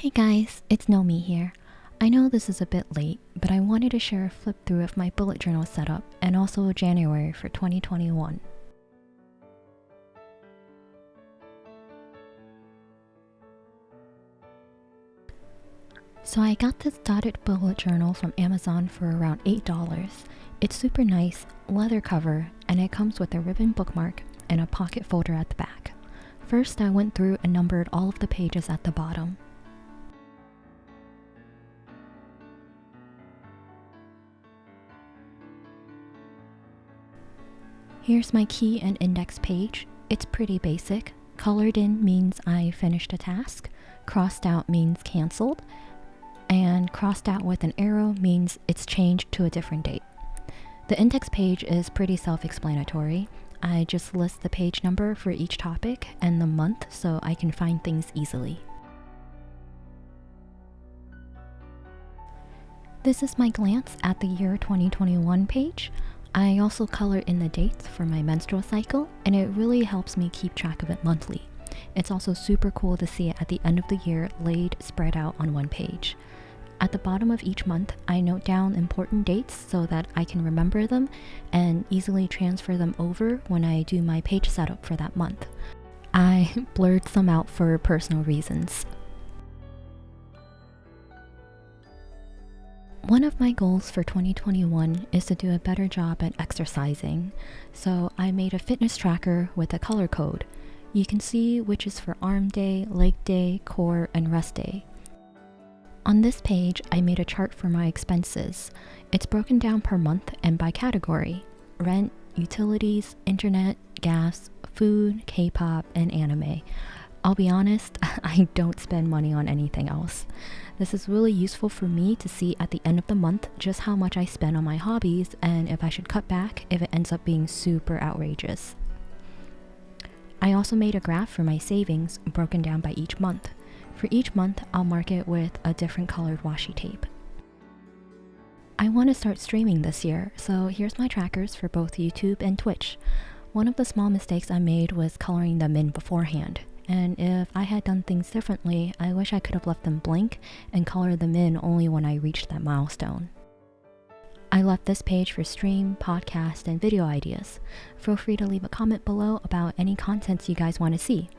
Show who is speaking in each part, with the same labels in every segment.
Speaker 1: Hey guys, it's Nomi here. I know this is a bit late, but I wanted to share a flip through of my bullet journal setup and also January for 2021. So I got this dotted bullet journal from Amazon for around $8. It's super nice, leather cover, and it comes with a ribbon bookmark and a pocket folder at the back. First, I went through and numbered all of the pages at the bottom. Here's my key and index page. It's pretty basic. Colored in means I finished a task, crossed out means cancelled, and crossed out with an arrow means it's changed to a different date. The index page is pretty self-explanatory. I just list the page number for each topic and the month so I can find things easily. This is my glance at the year 2021 page. I also color in the dates for my menstrual cycle, and it really helps me keep track of it monthly. It's also super cool to see it at the end of the year laid spread out on one page. At the bottom of each month, I note down important dates so that I can remember them and easily transfer them over when I do my page setup for that month. I blurred some out for personal reasons. One of my goals for 2021 is to do a better job at exercising, so I made a fitness tracker with a color code. You can see which is for arm day, leg day, core, and rest day. On this page, I made a chart for my expenses. It's broken down per month and by category: rent, utilities, internet, gas, food, K-pop, and anime. I'll be honest, I don't spend money on anything else. This is really useful for me to see at the end of the month just how much I spend on my hobbies and if I should cut back if it ends up being super outrageous. I also made a graph for my savings broken down by each month. For each month, I'll mark it with a different colored washi tape. I want to start streaming this year, so here's my trackers for both YouTube and Twitch. One of the small mistakes I made was coloring them in beforehand. And if I had done things differently, I wish I could have left them blank and colored them in only when I reached that milestone. I left this page for stream, podcast, and video ideas. Feel free to leave a comment below about any contents you guys want to see.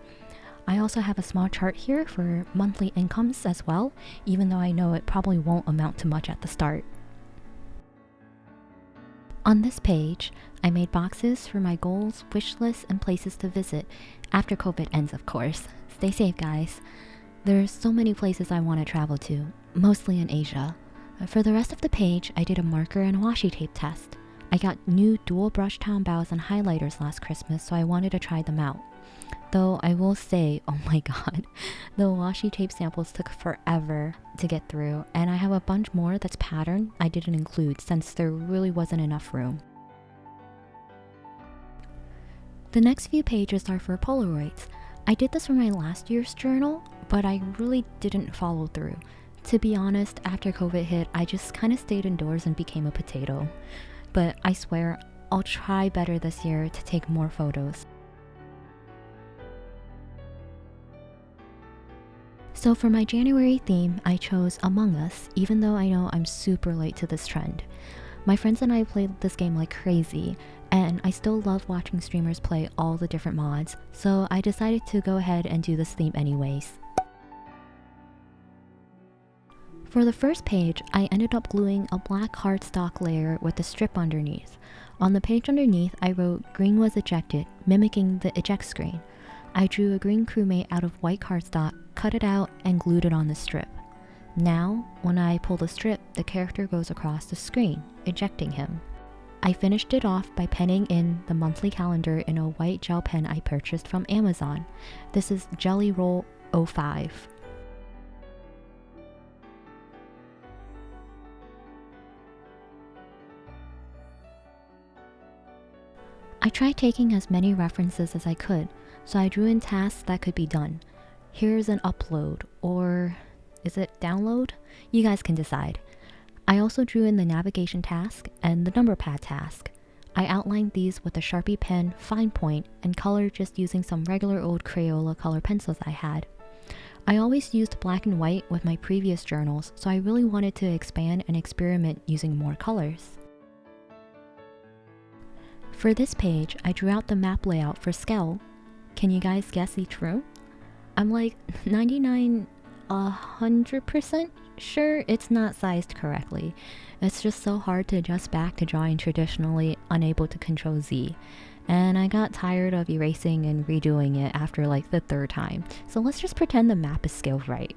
Speaker 1: I also have a small chart here for monthly incomes as well, even though I know it probably won't amount to much at the start. On this page, I made boxes for my goals, wish lists, and places to visit. After COVID ends, of course. Stay safe, guys. There's so many places I want to travel to, mostly in Asia. For the rest of the page, I did a marker and washi tape test. I got new dual brush town bows and highlighters last Christmas, so I wanted to try them out. Though I will say, oh my god, the washi tape samples took forever to get through, and I have a bunch more that's patterned I didn't include since there really wasn't enough room. The next few pages are for Polaroids. I did this for my last year's journal, but I really didn't follow through. To be honest, after COVID hit, I just kind of stayed indoors and became a potato. But I swear, I'll try better this year to take more photos. So for my January theme, I chose Among Us, even though I know I'm super late to this trend. My friends and I played this game like crazy, and I still love watching streamers play all the different mods, so I decided to go ahead and do this theme anyways. For the first page, I ended up gluing a black cardstock layer with a strip underneath. On the page underneath, I wrote "Green was ejected," mimicking the eject screen. I drew a green crewmate out of white cardstock, cut it out, and glued it on the strip. Now, when I pull the strip, the character goes across the screen, ejecting him. I finished it off by penning in the monthly calendar in a white gel pen I purchased from Amazon. This is Jelly Roll 05. I tried taking as many references as I could, so I drew in tasks that could be done. Here's an upload, or is it download? You guys can decide. I also drew in the navigation task and the number pad task. I outlined these with a Sharpie pen, fine point, and color just using some regular old Crayola color pencils I had. I always used black and white with my previous journals, so I really wanted to expand and experiment using more colors. For this page, I drew out the map layout for scale. Can you guys guess each row? I'm like 100% sure it's not sized correctly. It's just so hard to adjust back to drawing traditionally, unable to control Z. And I got tired of erasing and redoing it after like the third time, so let's just pretend the map is scaled right.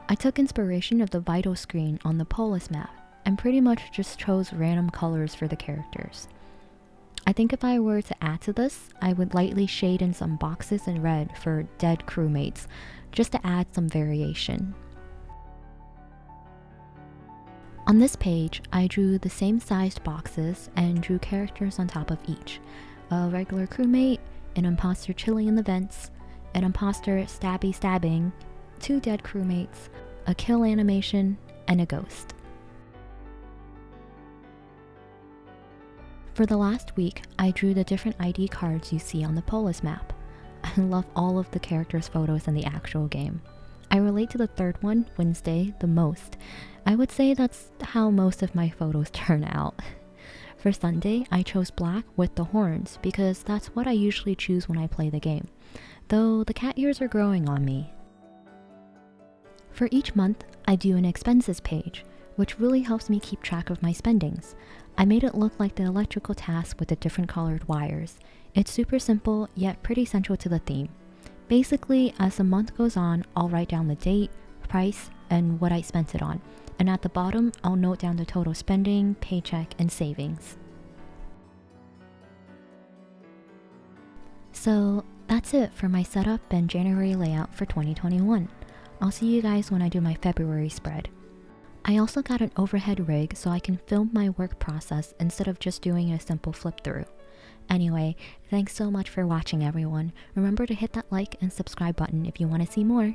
Speaker 1: I took inspiration of the vital screen on the Polis map and pretty much just chose random colors for the characters. I think if I were to add to this, I would lightly shade in some boxes in red for dead crewmates, just to add some variation. On this page, I drew the same sized boxes and drew characters on top of each. A regular crewmate, an imposter chilling in the vents, an imposter stabbing, 2 dead crewmates, a kill animation, and a ghost. For the last week, I drew the different ID cards you see on the Polis map. I love all of the characters' photos in the actual game. I relate to the third one, Wednesday, the most. I would say that's how most of my photos turn out. For Sunday, I chose black with the horns because that's what I usually choose when I play the game, though the cat ears are growing on me. For each month, I do an expenses page, which really helps me keep track of my spendings. I made it look like the electrical task with the different colored wires. It's super simple, yet pretty central to the theme. Basically, as the month goes on, I'll write down the date, price, and what I spent it on. And at the bottom, I'll note down the total spending, paycheck, and savings. So that's it for my setup and January layout for 2021. I'll see you guys when I do my February spread. I also got an overhead rig so I can film my work process instead of just doing a simple flip through. Anyway, thanks so much for watching everyone. Remember to hit that like and subscribe button if you want to see more.